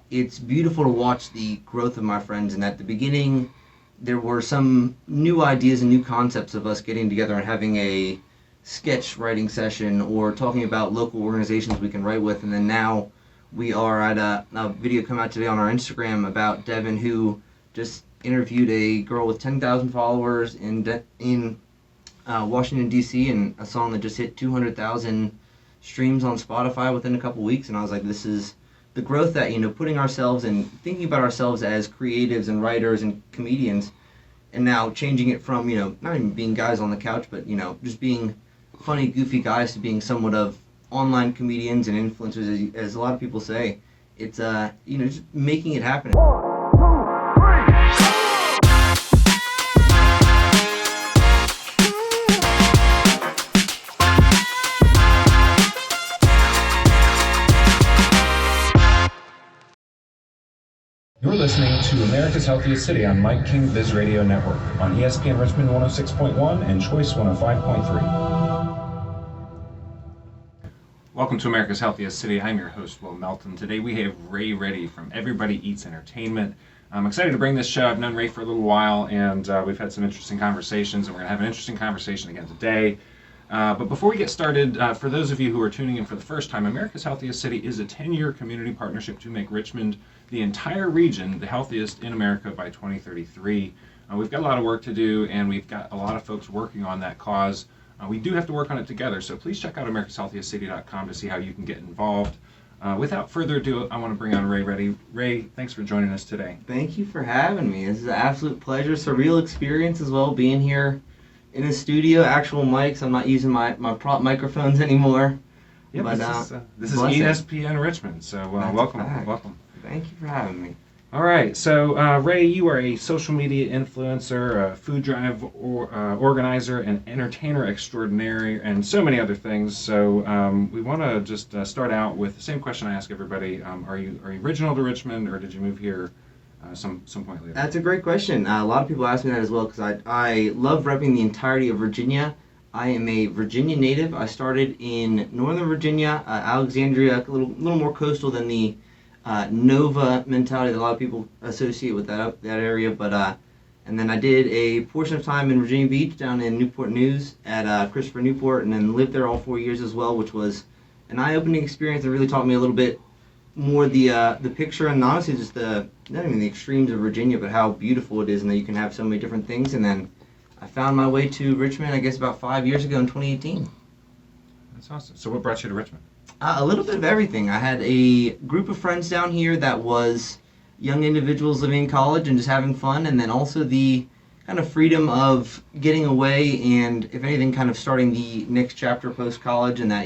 it's beautiful to watch the growth of my friends. And at the beginning, there were some new ideas and new concepts of us getting together and having a sketch writing session or talking about local organizations we can write with. And then now we are at a video come out today on our Instagram about Devin, who just interviewed a girl with 10,000 followers in Washington, D.C., and a song that just hit 200,000 streams on Spotify within a couple weeks. And I was like, this is the growth that, putting ourselves and thinking about ourselves as creatives and writers and comedians, and now changing it from, not even being guys on the couch, but, just being funny, goofy guys to being somewhat of online comedians and influencers, as a lot of people say. It's, just making it happen. You're listening to America's Healthiest City on Mike King Biz Radio Network on ESPN Richmond 106.1 and Choice 105.3. Welcome to America's Healthiest City. I'm your host, Will Melton. Today we have Ray Reddy from Everybody Eats Entertainment. I'm excited to bring this show. I've known Ray for a little while, and we've had some interesting conversations, and we're going to have an interesting conversation again today. But before we get started, for those of you who are tuning in for the first time, America's Healthiest City is a 10-year community partnership to make Richmond, the entire region, the healthiest in America by 2033. We've got a lot of work to do, and we've got a lot of folks working on that cause. We do have to work on it together, so please check out americashealthiestcity.com to see how you can get involved. Without further ado, I want to bring on Ray Reddy. Ray, thanks for joining us today. Thank you for having me. This is an absolute pleasure. Surreal experience as well, being here in the studio, actual mics. I'm not using my prop microphones anymore. Yeah, but this is ESPN Richmond, so welcome. Thank you for having me. All right, so Ray, you are a social media influencer, a food drive organizer, an entertainer extraordinaire, and so many other things. So we want to just start out with the same question I ask everybody: Are you original to Richmond, or did you move here some point later? That's a great question. A lot of people ask me that as well because I love repping the entirety of Virginia. I am a Virginia native. I started in Northern Virginia, Alexandria, a little more coastal than the Nova mentality that a lot of people associate with that area. But and then I did a portion of time in Virginia Beach down in Newport News at Christopher Newport, and then lived there all 4 years as well, which was an eye-opening experience and really taught me a little bit more the picture and honestly just not even the extremes of Virginia, but how beautiful it is and that you can have so many different things. And then I found my way to Richmond, I guess about 5 years ago in 2018. That's awesome. So what brought you to Richmond? A little bit of everything. I had a group of friends down here that was young individuals living in college and just having fun, and then also the kind of freedom of getting away and, if anything, kind of starting the next chapter post-college, and that,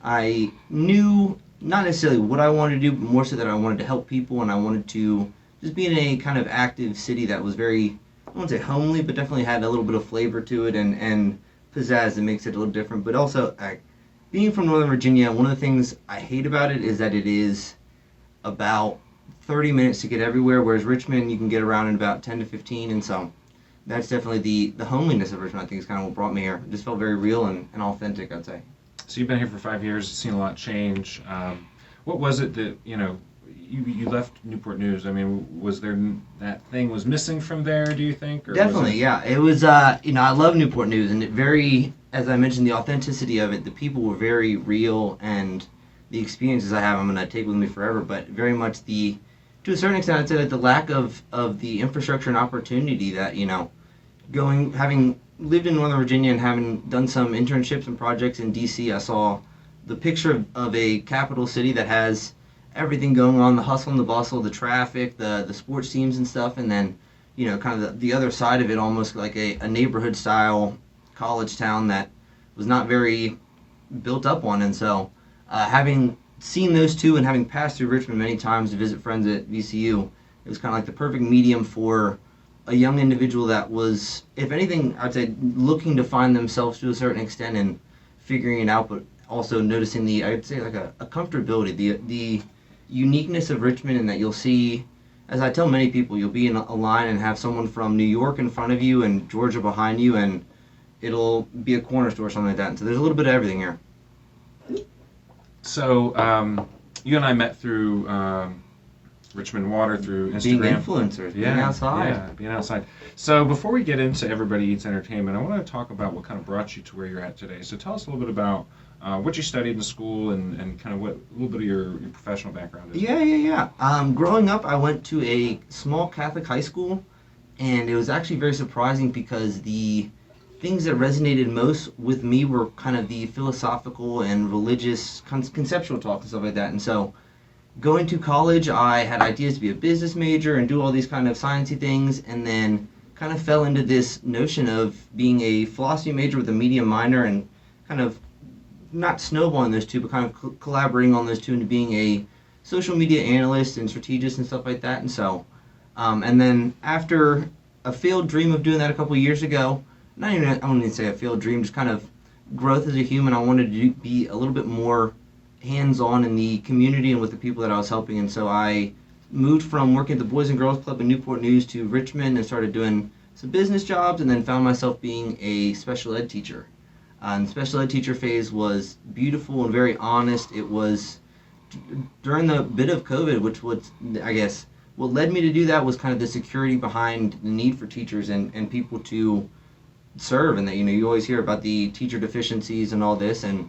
I knew not necessarily what I wanted to do, but more so that I wanted to help people, and I wanted to just be in a kind of active city that was very, I wouldn't say homely, but definitely had a little bit of flavor to it and pizzazz that makes it a little different. But also, being from Northern Virginia, one of the things I hate about it is that it is about 30 minutes to get everywhere, whereas Richmond, you can get around in about 10 to 15, and so that's definitely the homeliness of Richmond, I think, is kind of what brought me here. It just felt very real and authentic, I'd say. So you've been here for 5 years, seen a lot change. What was it that, you left Newport News? I mean, was there that thing was missing from there, do you think? Or definitely, yeah. It was, I love Newport News, and it very, as I mentioned, the authenticity of it, the people were very real, and the experiences I have, I'm going to take with me forever, but very much to a certain extent, I'd say that the lack of the infrastructure and opportunity that, having lived in Northern Virginia and having done some internships and projects in D.C., I saw the picture of a capital city that has everything going on, the hustle and the bustle, the traffic, the sports teams and stuff, and then, kind of the other side of it, almost like a neighborhood-style college town that was not very built up on. And so having seen those two and having passed through Richmond many times to visit friends at VCU, it was kind of like the perfect medium for a young individual that was, if anything, I'd say looking to find themselves to a certain extent and figuring it out, but also noticing I'd say like a comfortability, the uniqueness of Richmond, and that you'll see, as I tell many people, you'll be in a line and have someone from New York in front of you and Georgia behind you, and it'll be a corner store or something like that. And so there's a little bit of everything here. So you and I met through Richmond Water through Instagram. Being influencers, being outside. Yeah, being outside. So before we get into Everybody Eats Entertainment, I want to talk about what kind of brought you to where you're at today. So tell us a little bit about what you studied in school and kind of what a little bit of your professional background is. Yeah. Growing up, I went to a small Catholic high school, and it was actually very surprising because the things that resonated most with me were kind of the philosophical and religious conceptual talk and stuff like that. And so going to college, I had ideas to be a business major and do all these kind of sciencey things, and then kind of fell into this notion of being a philosophy major with a media minor, and kind of not snowballing those two, but kind of collaborating on those two into being a social media analyst and strategist and stuff like that. And so, and then after a failed dream of doing that a couple of years ago, I wouldn't even say a failed dream, just kind of growth as a human, I wanted to be a little bit more hands-on in the community and with the people that I was helping. And so I moved from working at the Boys and Girls Club in Newport News to Richmond and started doing some business jobs, and then found myself being a special ed teacher. And the special ed teacher phase was beautiful and very honest. It was during the bit of COVID, which was, I guess, what led me to do that was kind of the security behind the need for teachers and people to serve. And that, you always hear about the teacher deficiencies and all this, and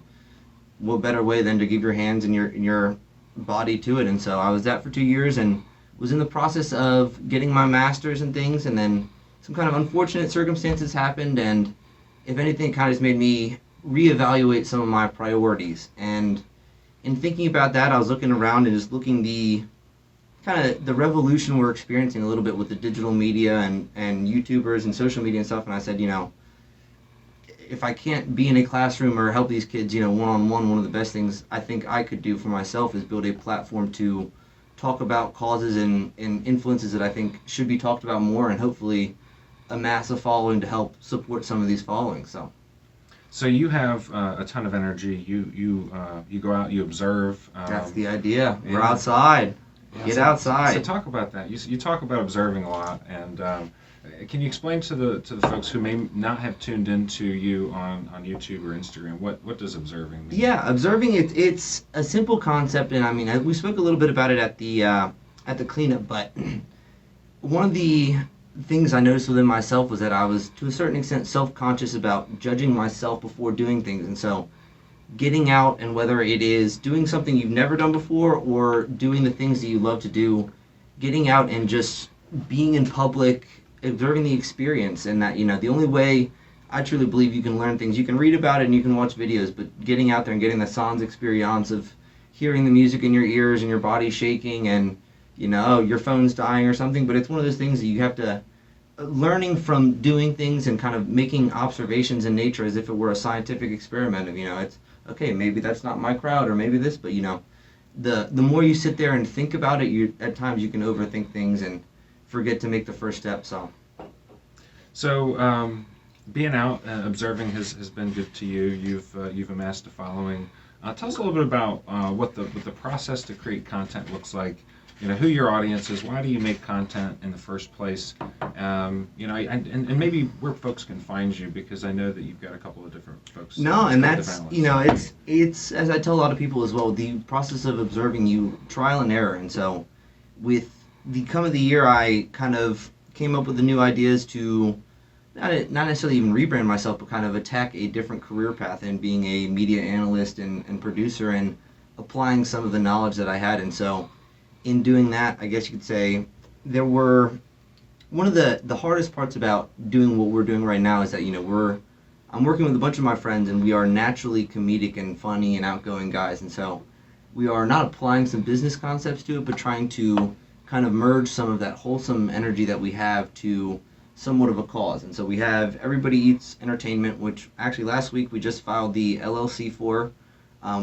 what better way than to give your hands and your body to it. And so I was that for 2 years and was in the process of getting my master's and things, and then some kind of unfortunate circumstances happened, and if anything, it kind of just made me reevaluate some of my priorities. And in thinking about that, I was looking around and just looking the kind of the revolution we're experiencing a little bit with the digital media and YouTubers and social media and stuff. And I said, if I can't be in a classroom or help these kids, one-on-one, one of the best things I think I could do for myself is build a platform to talk about causes and influences that I think should be talked about more, and hopefully amass a following to help support some of these followings. So you have a ton of energy. You go out, you observe. That's the idea. Yeah. We're outside. Yeah, Get outside. So talk about that. You talk about observing a lot, and can you explain to the folks who may not have tuned into you on YouTube or Instagram what does observing mean? Yeah, observing it's a simple concept, and I mean we spoke a little bit about it at the cleanup, but one of the things I noticed within myself was that I was, to a certain extent, self-conscious about judging myself before doing things. And so getting out, and whether it is doing something you've never done before or doing the things that you love to do, getting out and just being in public, observing the experience. And that, the only way I truly believe you can learn things, you can read about it and you can watch videos, but getting out there and getting the sans experience of hearing the music in your ears and your body shaking and your phone's dying or something, but it's one of those things that you have to, learning from doing things and kind of making observations in nature as if it were a scientific experiment of, it's, okay, maybe that's not my crowd, or maybe this, but the more you sit there and think about it, at times you can overthink things and forget to make the first step. So being out, observing has been good to you. You've amassed a following. Tell us a little bit about what the process to create content looks like. Who your audience is, why do you make content in the first place, and maybe where folks can find you, because I know that you've got a couple of different folks. No, and that's, it's, as I tell a lot of people as well, the process of observing, you trial and error. And so with the come of the year, I kind of came up with the new ideas to not necessarily even rebrand myself, but kind of attack a different career path in being a media analyst and producer, and applying some of the knowledge that I had. And so in doing that, I guess you could say, there were, one of the hardest parts about doing what we're doing right now is that, I'm working with a bunch of my friends, and we are naturally comedic and funny and outgoing guys. And so we are not applying some business concepts to it, but trying to kind of merge some of that wholesome energy that we have to somewhat of a cause. And so we have Everybody Eats Entertainment, which actually last week we just filed the LLC for.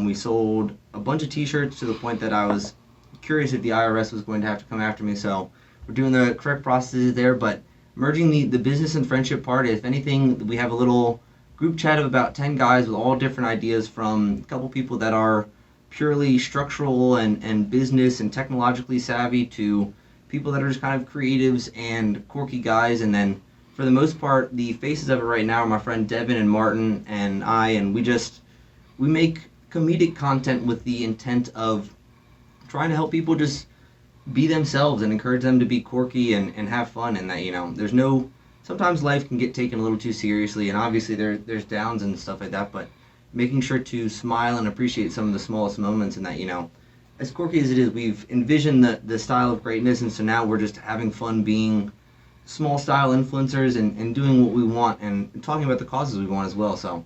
We sold a bunch of t-shirts to the point that I was curious if the IRS was going to have to come after me. So we're doing the correct processes there, but merging the business and friendship part. If anything, we have a little group chat of about 10 guys with all different ideas, from a couple people that are purely structural and business and technologically savvy, to people that are just kind of creatives and quirky guys. And then for the most part, the faces of it right now are my friend Devin and Martin and I, and we make comedic content with the intent of trying to help people just be themselves and encourage them to be quirky and have fun, and that, there's no, sometimes life can get taken a little too seriously, and obviously there's downs and stuff like that, but making sure to smile and appreciate some of the smallest moments, and that, as quirky as it is, we've envisioned the style of greatness, and so now we're just having fun being small style influencers and doing what we want and talking about the causes we want as well. So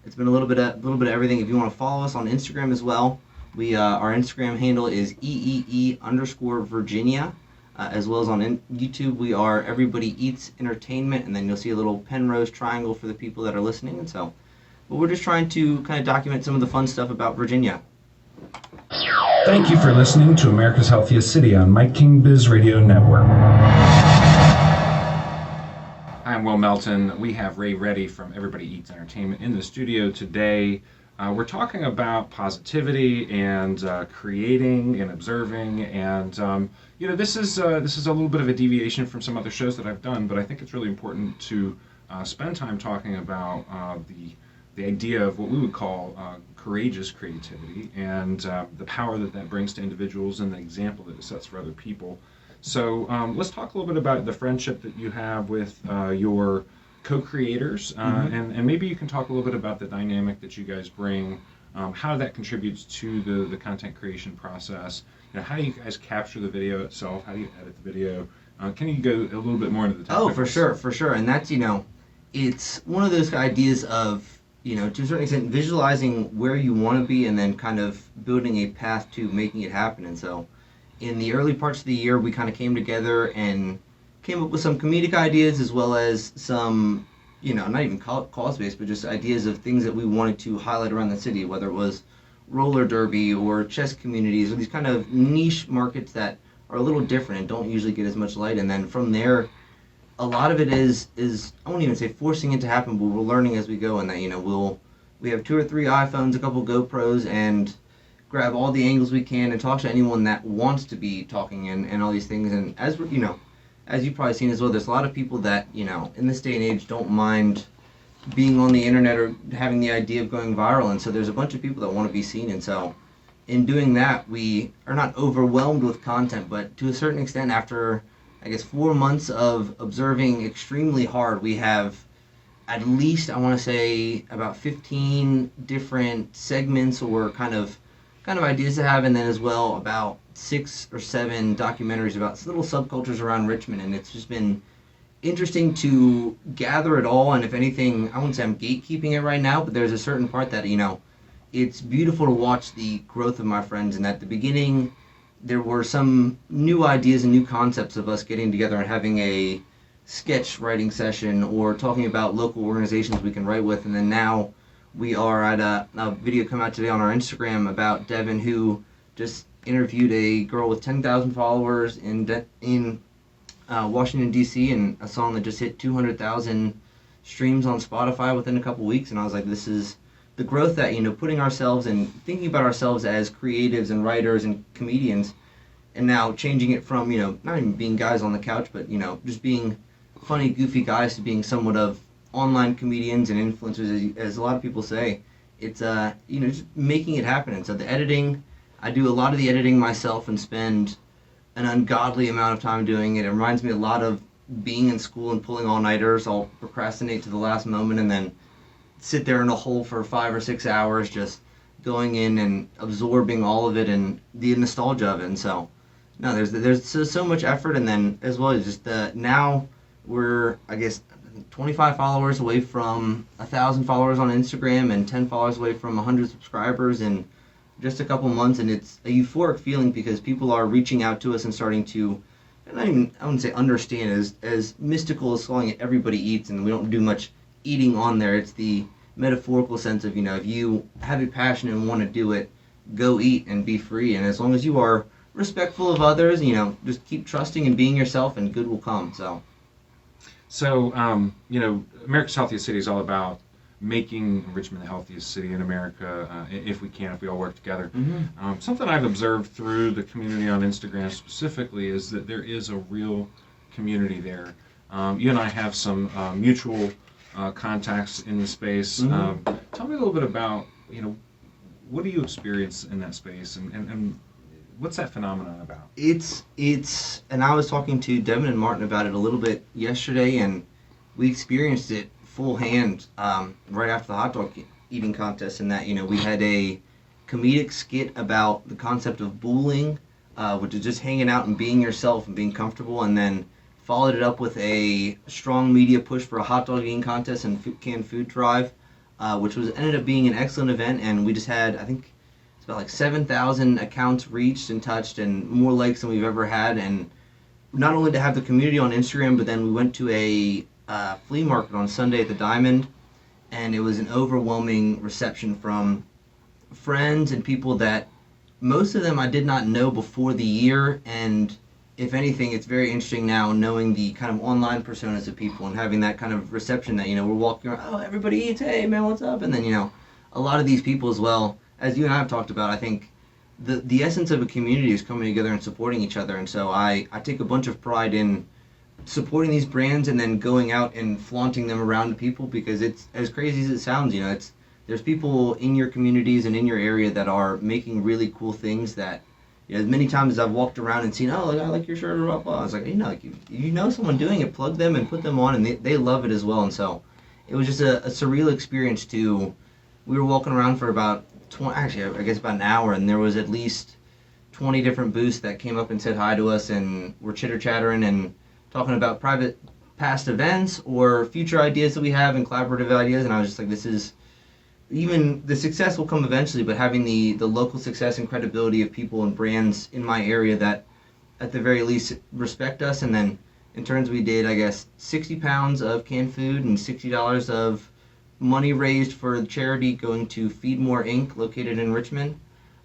it's been a little bit of everything. If you want to follow us on Instagram as well, we our Instagram handle is EEE_Virginia, as well as on YouTube we are Everybody Eats Entertainment, and then you'll see a little Penrose triangle for the people that are listening. And so, but we're just trying to kind of document some of the fun stuff about Virginia. Thank you for listening to America's Healthiest City on Mike King Biz Radio Network. I'm Will Melton. We have Ray Reddy from Everybody Eats Entertainment in the studio today. We're talking about positivity and creating and observing, and this is a little bit of a deviation from some other shows that I've done, but I think it's really important to spend time talking about the idea of what we would call courageous creativity and the power that brings to individuals and the example that it sets for other people. So let's talk a little bit about the friendship that you have with your co-creators, and maybe you can talk a little bit about the dynamic that you guys bring, how that contributes to the content creation process. How do you guys capture the video itself? How do you edit the video? Can you go a little bit more into the topic? Oh, for sure. And that's, it's one of those ideas of, to a certain extent, visualizing where you want to be and then kind of building a path to making it happen. And so in the early parts of the year, we kind of came together and came up with some comedic ideas, as well as some, not even cause-based, but just ideas of things that we wanted to highlight around the city, whether it was roller derby or chess communities, or these kind of niche markets that are a little different and don't usually get as much light. And then from there, a lot of it is I won't even say forcing it to happen, but we're learning as we go, and that, we have 2 or 3 iPhones, a couple GoPros, and grab all the angles we can and talk to anyone that wants to be talking and all these things. And as we're, as you've probably seen as well, there's a lot of people that, in this day and age don't mind being on the internet or having the idea of going viral. And so there's a bunch of people that want to be seen. And so in doing that, we are not overwhelmed with content, but to a certain extent, after, I guess, 4 months of observing extremely hard, we have at least, I want to say, about 15 different segments or kind of ideas to have, and then as well about 6 or 7 documentaries about little subcultures around Richmond. And it's just been interesting to gather it all. And if anything, I wouldn't say I'm gatekeeping it right now, but there's a certain part that, it's beautiful to watch the growth of my friends. And at the beginning, there were some new ideas and new concepts of us getting together and having a sketch writing session or talking about local organizations we can write with. And then now we are at a video come out today on our Instagram about Devin, who just interviewed a girl with 10,000 followers in Washington, D.C., and a song that just hit 200,000 streams on Spotify within a couple weeks. And I was like, this is the growth that, putting ourselves and thinking about ourselves as creatives and writers and comedians, and now changing it from, not even being guys on the couch, but, just being funny, goofy guys to being somewhat of online comedians and influencers, as a lot of people say. It's, just making it happen. And so the editing, I do a lot of the editing myself and spend an ungodly amount of time doing it. It reminds me a lot of being in school and pulling all-nighters. I'll procrastinate to the last moment and then sit there in a hole for 5 or 6 hours, just going in and absorbing all of it and the nostalgia of it. And so, no, there's so much effort. And then as well as just now we're, I guess, 25 followers away from 1,000 followers on Instagram and 10 followers away from 100 subscribers in just a couple months. And it's a euphoric feeling because people are reaching out to us and starting to, I wouldn't say understand, as mystical as calling it Everybody Eats, and we don't do much eating on there. It's the metaphorical sense of, if you have a passion and want to do it, go eat and be free. And as long as you are respectful of others, just keep trusting and being yourself, and good will come. So, America's Healthiest City is all about making Richmond the healthiest city in America, if we all work together. Mm-hmm. Something I've observed through the community on Instagram specifically is that there is a real community there. You and I have some mutual contacts in the space. Mm-hmm. Tell me a little bit about, what do you experience in that space, and What's that phenomenon about? It's and I was talking to Devin and Martin about it a little bit yesterday, and we experienced it full hand right after the hot dog eating contest. In that, we had a comedic skit about the concept of bullying, which is just hanging out and being yourself and being comfortable, and then followed it up with a strong media push for a hot dog eating contest and canned food drive, which was ended up being an excellent event. And we just had, I think, it's about like 7,000 accounts reached and touched, and more likes than we've ever had. And not only to have the community on Instagram, but then we went to a flea market on Sunday at the Diamond, and it was an overwhelming reception from friends and people that most of them I did not know before the year. And if anything, it's very interesting now knowing the kind of online personas of people and having that kind of reception that, we're walking around, oh, everybody eats, hey, man, what's up? And then, a lot of these people as well, as you and I have talked about, I think the essence of a community is coming together and supporting each other. And so I take a bunch of pride in supporting these brands and then going out and flaunting them around to people, because it's as crazy as it sounds, there's people in your communities and in your area that are making really cool things that, as many times as I've walked around and seen, oh, I like your shirt, or blah, blah. I was like, you know someone doing it, plug them and put them on, and they love it as well. And so it was just a surreal experience we were walking around for about I guess about an hour, and there was at least 20 different booths that came up and said hi to us, and were chitter-chattering and talking about private past events or future ideas that we have and collaborative ideas. And I was just like, this is, even the success will come eventually, but having the local success and credibility of people and brands in my area that at the very least respect us. And then in turns we did, I guess, 60 pounds of canned food and $60 of money raised for the charity going to Feed More Inc. located in Richmond.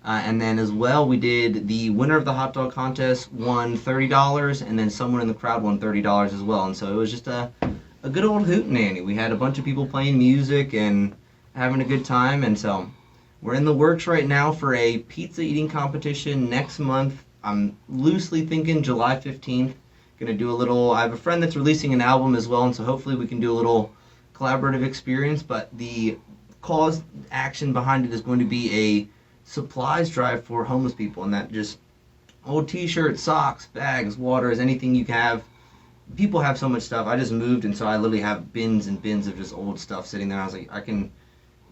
And then as well, we did the winner of the hot dog contest won $30, and then someone in the crowd won $30 as well. And so it was just a good old hootenanny. We had a bunch of people playing music and having a good time. And so we're in the works right now for a pizza eating competition next month. I'm loosely thinking July 15th. Gonna do I have a friend that's releasing an album as well, and so hopefully we can do a little collaborative experience. But the cause action behind it is going to be a supplies drive for homeless people, and that just old t-shirts, socks, bags, waters, anything you can have. People have so much stuff. I just moved, and so I literally have bins and bins of just old stuff sitting there. I was like, I can,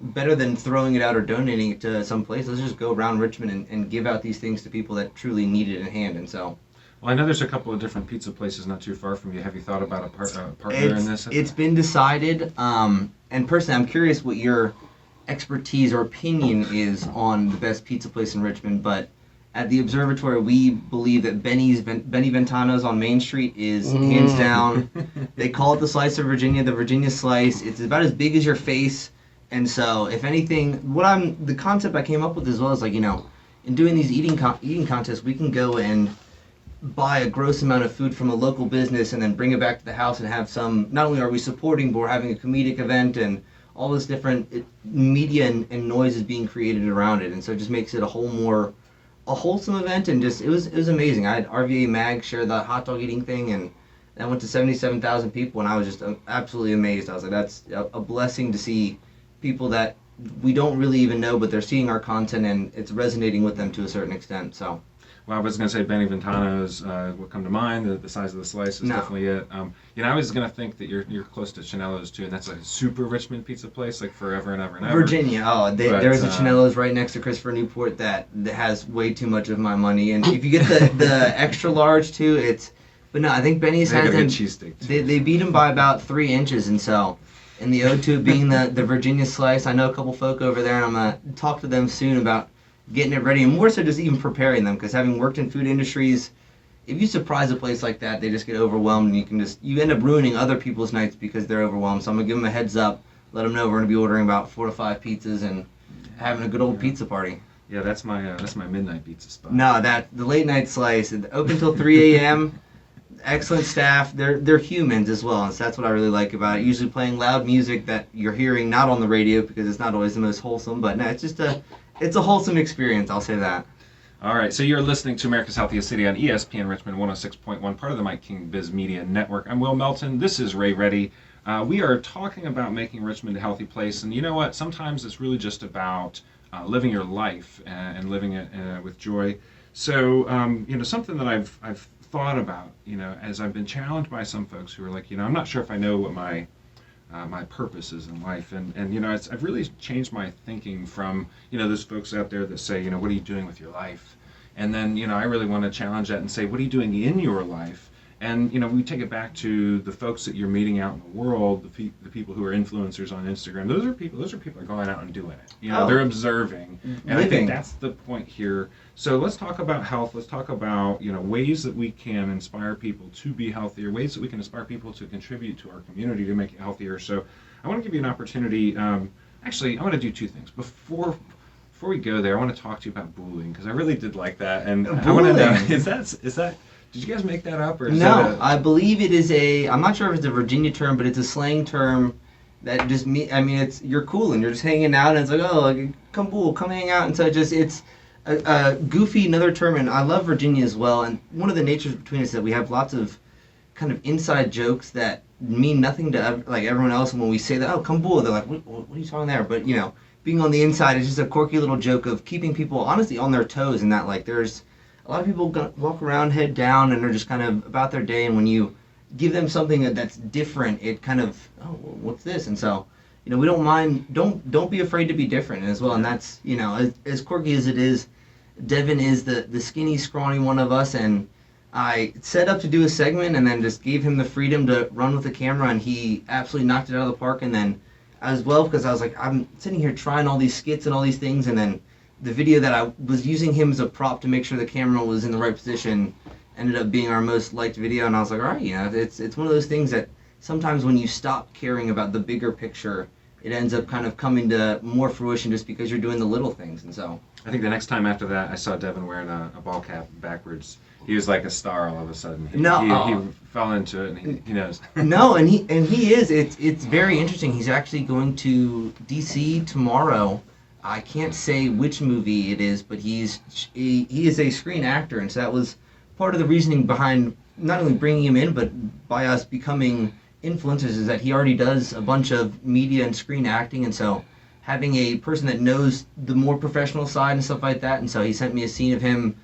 better than throwing it out or donating it to some place, let's just go around Richmond and give out these things to people that truly need it in hand. And so, well, I know there's a couple of different pizza places not too far from you. Have you thought about a partner in this? It's been decided, and personally, I'm curious what your expertise or opinion is on the best pizza place in Richmond. But at the Observatory, we believe that Benny Ventano's on Main Street is hands down. They call it the Slice of Virginia, the Virginia Slice. It's about as big as your face. And so, if anything, the concept I came up with as well is like, in doing these eating contests, we can go and buy a gross amount of food from a local business and then bring it back to the house and have some, not only are we supporting, but we're having a comedic event and all this different media and noise is being created around it. And so it just makes it a wholesome event. And just, it was amazing. I had RVA Mag share the hot dog eating thing, and that went to 77,000 people, and I was just absolutely amazed. I was like, that's a blessing to see people that we don't really even know, but they're seeing our content and it's resonating with them to a certain extent. So, well, I was going to say Benny Ventano's will come to mind. The size of the slice is definitely it. I was going to think that you're close to Chinello's too, and that's like a super Richmond pizza place, like forever and ever and ever. Virginia, there's a Chinello's right next to Christopher Newport that has way too much of my money, and if you get the extra large too, but no, I think Benny's has them. Cheesesteak They beat him by about 3 inches, and so. And the O2 being the Virginia Slice, I know a couple folk over there, and I'm going to talk to them soon about getting it ready, and more so just even preparing them, because having worked in food industries, if you surprise a place like that, they just get overwhelmed, and you end up ruining other people's nights because they're overwhelmed. So I'm going to give them a heads up, let them know we're going to be ordering about 4 to 5 pizzas and having a good old pizza party. Yeah, that's my midnight pizza spot. No, the late night slice, open till 3 a.m., excellent staff. They're humans as well, and so that's what I really like about it. Usually playing loud music that you're hearing not on the radio because it's not always the most wholesome, but no, it's just a wholesome experience, I'll say that. All right, so you're listening to America's Healthiest City on ESPN Richmond 106.1, part of the Mike King Biz Media Network. I'm Will Melton. This is Ray Reddy. We are talking about making Richmond a healthy place, and you know what? Sometimes it's really just about living your life and living it with joy. So, something that I've thought about, as I've been challenged by some folks who are like, I'm not sure if I know what my purpose is in life, and I've really changed my thinking from those folks out there that say, what are you doing with your life, and then I really want to challenge that and say, what are you doing in your life? And we take it back to the folks that you're meeting out in the world, the people who are influencers on Instagram. Those are people that are going out and doing it. They're observing, and I think that's the point here. So let's talk about health. Let's talk about ways that we can inspire people to be healthier, ways that we can inspire people to contribute to our community to make it healthier. So I want to give you an opportunity. Actually, I want to do two things before we go there. I want to talk to you about bullying, because I really did like that, and I want to know, is that did you guys make that up, or is no? I believe it is I'm not sure if it's a Virginia term, but it's a slang term that just it's you're cool and you're just hanging out, and it's like, oh, like, come hang out, and so it's a goofy another term, and I love Virginia as well. And one of the natures between us is that we have lots of kind of inside jokes that mean nothing to like everyone else, and when we say that, oh, come bull, they're like, what are you talking there? But being on the inside is just a quirky little joke of keeping people honestly on their toes, and that like there's a lot of people walk around head down and they're just kind of about their day, and when you give them something that's different, it kind of, oh, well, what's this? And so, we don't mind, don't be afraid to be different as well. And that's, as quirky as it is, Devin is the skinny, scrawny one of us, and I set up to do a segment and then just gave him the freedom to run with the camera, and he absolutely knocked it out of the park. And then as well, because I was like, I'm sitting here trying all these skits and all these things, and then the video that I was using him as a prop to make sure the camera was in the right position ended up being our most liked video. And I was like, all right, it's one of those things that sometimes when you stop caring about the bigger picture, it ends up kind of coming to more fruition just because you're doing the little things. And so I think the next time after that, I saw Devin wearing a ball cap backwards. He was like a star all of a sudden. He fell into it, and he knows. No, and he is. It's very interesting. He's actually going to DC tomorrow. I can't say which movie it is, but he is a screen actor, and so that was part of the reasoning behind not only bringing him in, but by us becoming influencers, is that he already does a bunch of media and screen acting, and so having a person that knows the more professional side and stuff like that. And so he sent me a scene of him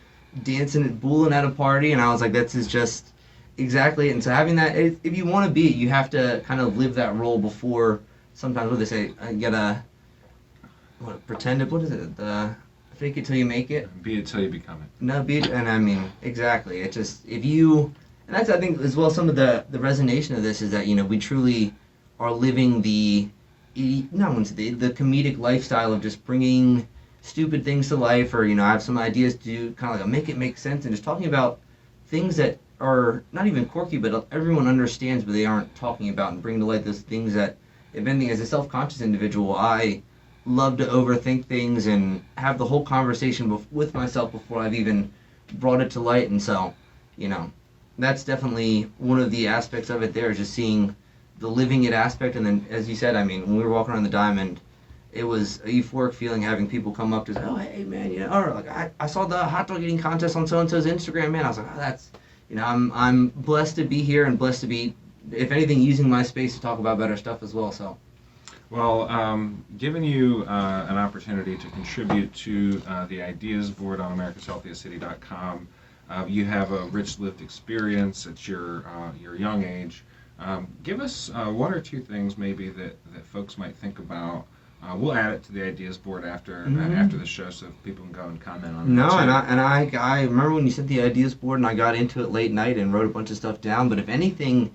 dancing at booling at a party, and I was like, that's just exactly it. And so having that, if you want to be it, you have to kind of live that role before. Sometimes what they say, you gotta pretend it. What is it? Fake it till you make it. Be it till you become it. No, be it, and exactly. It just and that's I think as well some of the resonation of this is that we truly are living the comedic lifestyle of just bringing stupid things to life, or I have some ideas to do, kind of like make it make sense, and just talking about things that are not even quirky, but everyone understands, but they aren't talking about, and bringing to light those things that, if anything, as a self-conscious individual, I love to overthink things and have the whole conversation with myself before I've even brought it to light. And so, that's definitely one of the aspects of it there, is just seeing the living it aspect. And then, as you said, when we were walking around the Diamond, it was a euphoric feeling having people come up to say, oh, hey, man, or like, I saw the hot dog eating contest on so-and-so's Instagram, man. I was like, oh, that's, I'm blessed to be here and blessed to be, if anything, using my space to talk about better stuff as well, so. Well, giving you an opportunity to contribute to the ideas board on americashealthiestcity.com, you have a rich lived experience at your young age. Give us one or two things maybe that folks might think about. We'll add it to the ideas board after the show, so people can go and comment on it. No, and I remember when you sent the ideas board, and I got into it late night and wrote a bunch of stuff down. But if anything,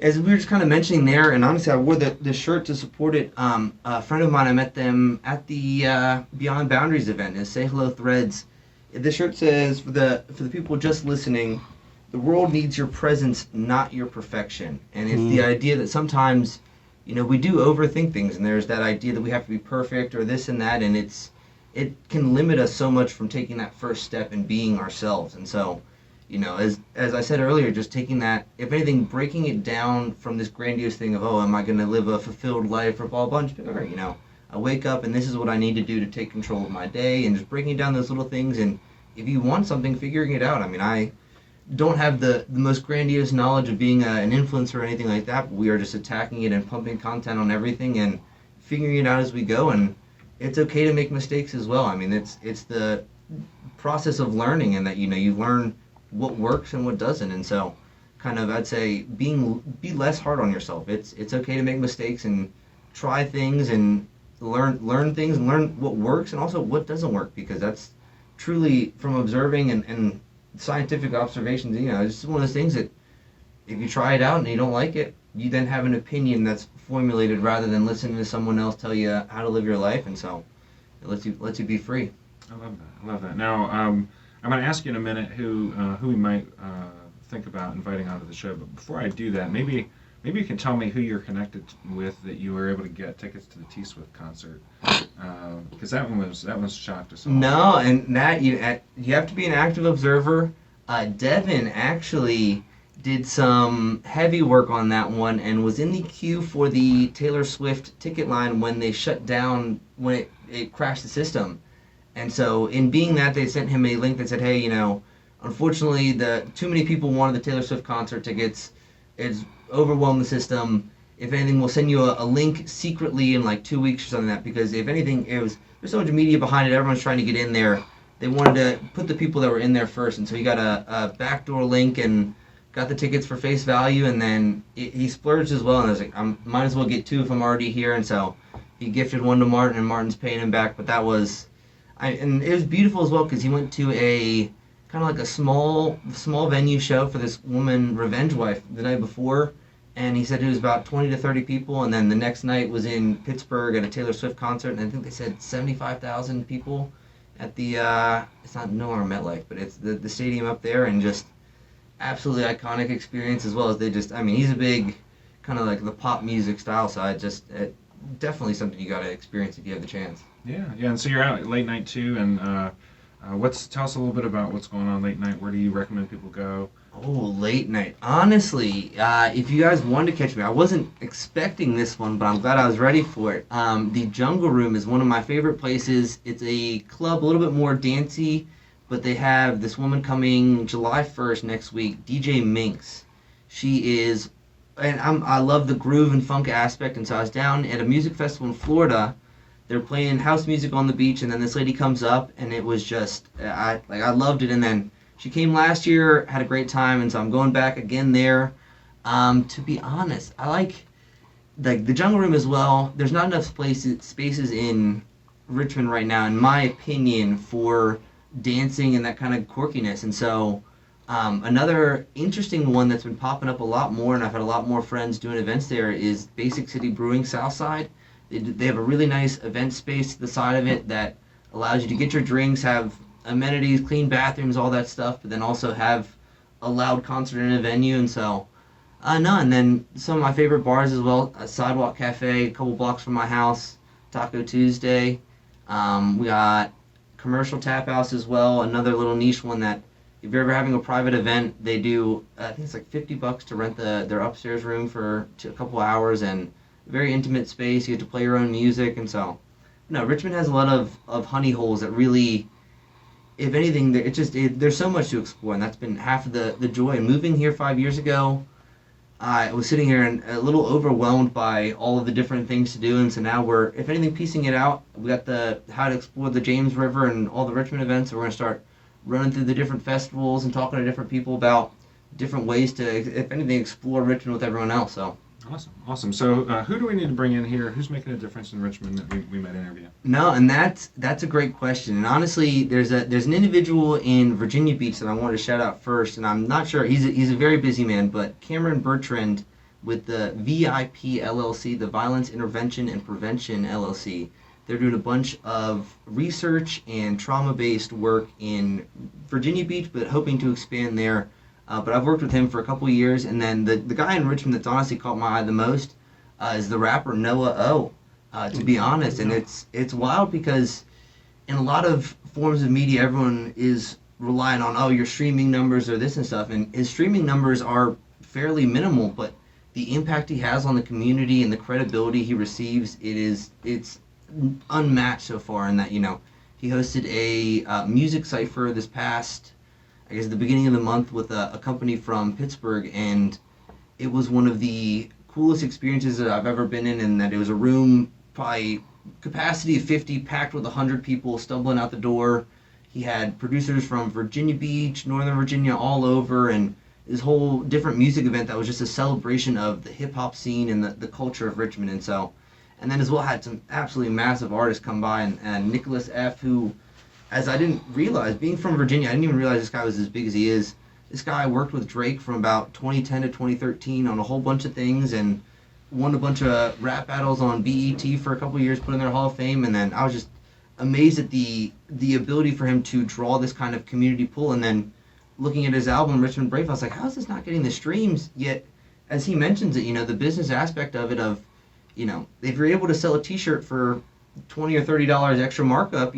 as we were just kind of mentioning there, and honestly, I wore the shirt to support it. A friend of mine, I met them at the Beyond Boundaries event. It's Say Hello Threads. The shirt says, for the people just listening, the world needs your presence, not your perfection. And it's the idea that sometimes, we do overthink things, and there's that idea that we have to be perfect or this and that, and it can limit us so much from taking that first step and being ourselves. And so, as I said earlier, just taking that, if anything, breaking it down from this grandiose thing of, oh, am I going to live a fulfilled life or blah, blah, blah, I wake up and this is what I need to do to take control of my day, and just breaking down those little things. And if you want something, figuring it out. I don't have the most grandiose knowledge of being an influencer or anything like that, but we are just attacking it and pumping content on everything and figuring it out as we go. And it's okay to make mistakes as well. It's the process of learning, and that you learn what works and what doesn't. And so kind of, I'd say, be less hard on yourself. It's okay to make mistakes and try things and learn things and learn what works and also what doesn't work, because that's truly from observing and scientific observations. It's just one of those things that if you try it out and you don't like it, you then have an opinion that's formulated rather than listening to someone else tell you how to live your life. And so it lets you be free. I love that. Now, I'm going to ask you in a minute who we might think about inviting onto the show. But before I do that, maybe you can tell me who you're connected with that you were able to get tickets to the T-Swift concert, because that one shocked us all. No, and that you have to be an active observer. Devin actually did some heavy work on that one and was in the queue for the Taylor Swift ticket line when they shut down, when it crashed the system. And so in being that, they sent him a link that said, hey, unfortunately, too many people wanted the Taylor Swift concert tickets. It's overwhelmed the system. If anything, we'll send you a link secretly in like 2 weeks or something like that, because if anything, there's so much media behind it. Everyone's trying to get in there. They wanted to put the people that were in there first. And so he got a backdoor link and got the tickets for face value, and then he splurged as well, and I was like, I might as well get two if I'm already here. And so he gifted one to Martin, and Martin's paying him back. But that was, and it was beautiful as well, because he went to a kind of like a small venue show for this woman, Revenge Wife, the night before, and he said it was about 20 to 30 people, and then the next night was in Pittsburgh at a Taylor Swift concert, and I think they said 75,000 people at the it's not no longer MetLife, but it's the stadium up there, and just absolutely iconic experience, as well as he's a big kind of like the pop music style side. Just definitely something you got to experience if you have the chance. Yeah, and so you're out late night too, and tell us a little bit about what's going on late night. Where do you recommend people go? Oh, late night. Honestly, if you guys wanted to catch me, I wasn't expecting this one, but I'm glad I was ready for it. The Jungle Room is one of my favorite places. It's a club, a little bit more dancey, but they have this woman coming July 1st next week, DJ Minx. She is, and I love the groove and funk aspect, and so I was down at a music festival in Florida. They're playing house music on the beach, and then this lady comes up, and it was just, I loved it. And then she came last year, had a great time, and so I'm going back again there. To be honest, I like the Jungle Room as well. There's not enough spaces in Richmond right now, in my opinion, for dancing and that kind of quirkiness. And so another interesting one that's been popping up a lot more, and I've had a lot more friends doing events there, is Basic City Brewing Southside. They have a really nice event space to the side of it that allows you to get your drinks, have amenities, clean bathrooms, all that stuff, but then also have a loud concert in a venue. And so, and then some of my favorite bars as well, a Sidewalk Cafe, a couple blocks from my house, Taco Tuesday. We got Commercial Tap House as well, another little niche one that if you're ever having a private event, they do, I think it's like $50 to rent their upstairs room for a couple hours, and very intimate space. You get to play your own music. And so, Richmond has a lot of honey holes that really, if anything, there's so much to explore, and that's been half of the joy. And moving here 5 years ago, I was sitting here and a little overwhelmed by all of the different things to do, and so now we're, if anything, piecing it out. We got how to explore the James River and all the Richmond events, so we're going to start running through the different festivals and talking to different people about different ways to, if anything, explore Richmond with everyone else. So. Awesome. So who do we need to bring in here? Who's making a difference in Richmond that we might interview? No, and that's a great question. And honestly, there's an individual in Virginia Beach that I wanted to shout out first, and I'm not sure, he's a very busy man, but Cameron Bertrand with the VIP LLC, the Violence Intervention and Prevention LLC. They're doing a bunch of research and trauma-based work in Virginia Beach, but hoping to expand there. But I've worked with him for a couple of years, and then the guy in Richmond that's honestly caught my eye the most is the rapper Noah O. To be honest, and it's wild because in a lot of forms of media, everyone is relying on your streaming numbers or this and stuff, and his streaming numbers are fairly minimal, but the impact he has on the community and the credibility he receives, it's unmatched so far. In that he hosted a music cipher this past, I guess, the beginning of the month with a company from Pittsburgh, and it was one of the coolest experiences that I've ever been in that it was a room, probably capacity of 50, packed with 100 people stumbling out the door. He had producers from Virginia Beach, Northern Virginia, all over, and this whole different music event that was just a celebration of the hip hop scene and the culture of Richmond. And then as well had some absolutely massive artists come by, and Nicholas F., who, as I didn't realize, being from Virginia, I didn't even realize this guy was as big as he is. This guy worked with Drake from about 2010 to 2013 on a whole bunch of things, and won a bunch of rap battles on BET for a couple of years, put in their Hall of Fame, and then I was just amazed at the ability for him to draw this kind of community pull. And then looking at his album Richmond Brave, I was like, how is this not getting the streams? Yet, as he mentions it, the business aspect of it, of if you're able to sell a T-shirt for $20 or $30 extra markup,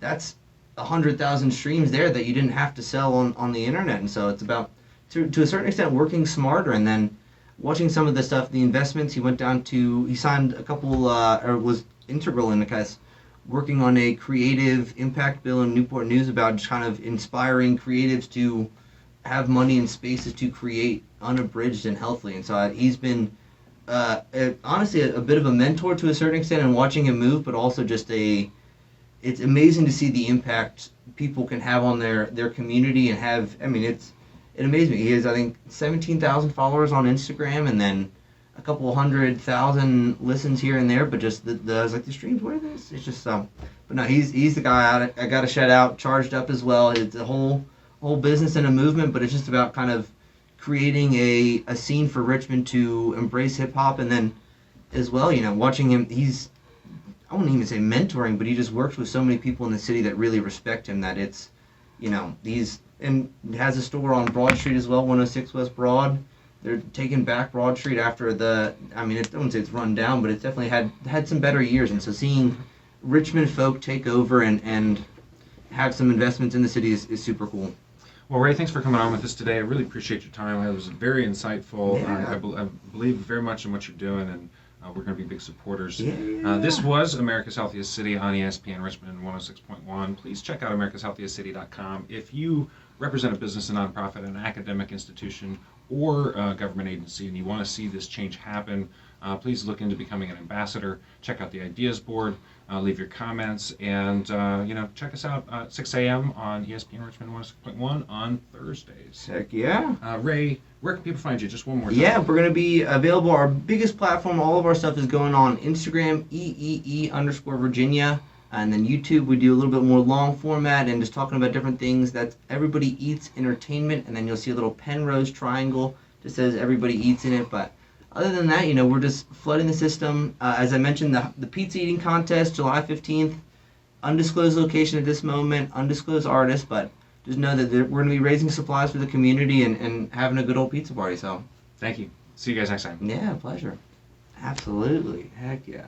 that's 100,000 streams there that you didn't have to sell on the internet. And so it's about to a certain extent working smarter. And then watching some of the stuff, the investments, he signed a couple, or was integral in the case, working on a creative impact bill in Newport News about just kind of inspiring creatives to have money and spaces to create unabridged and healthily. And so he's been honestly a bit of a mentor to a certain extent, and watching him move, but also just it's amazing to see the impact people can have on their community and have. It amazed me. He has, I think, 17,000 followers on Instagram, and then a couple 100,000 listens here and there. But just I was like, the streams, what are this? It's just so. But no, he's the guy I got to shout out. Charged Up as well. It's a whole business and a movement, but it's just about kind of creating a scene for Richmond to embrace hip hop, and then as well, watching him. I wouldn't even say mentoring, but he just works with so many people in the city that really respect him, that it's, and has a store on Broad Street as well, 106 West Broad. They're taking back Broad Street after I wouldn't say it's run down, but it's definitely had some better years. And so seeing Richmond folk take over and have some investments in the city is super cool. Well, Ray, thanks for coming on with us today. I really appreciate your time. It was very insightful. Yeah. I believe very much in what you're doing, and we're going to be big supporters. Yeah. This was America's Healthiest City on ESPN Richmond 106.1. Please check out americashealthiestcity.com. If you represent a business, a nonprofit, an academic institution, or a government agency, and you want to see this change happen, please look into becoming an ambassador. Check out the ideas board. Leave your comments, and check us out at 6 a.m. on ESPN Richmond 106.1 on Thursdays. Heck yeah. Ray, where can people find you? Just one more time. Yeah, we're going to be available. Our biggest platform, all of our stuff is going on Instagram, _Virginia. And then YouTube, we do a little bit more long format and just talking about different things. That's Everybody Eats Entertainment. And then you'll see a little Penrose triangle that says Everybody Eats in it. But other than that, we're just flooding the system. As I mentioned, the pizza eating contest, July 15th. Undisclosed location at this moment, undisclosed artist, but just know that we're going to be raising supplies for the community and having a good old pizza party. So, thank you. See you guys next time. Yeah, pleasure. Absolutely. Heck yeah.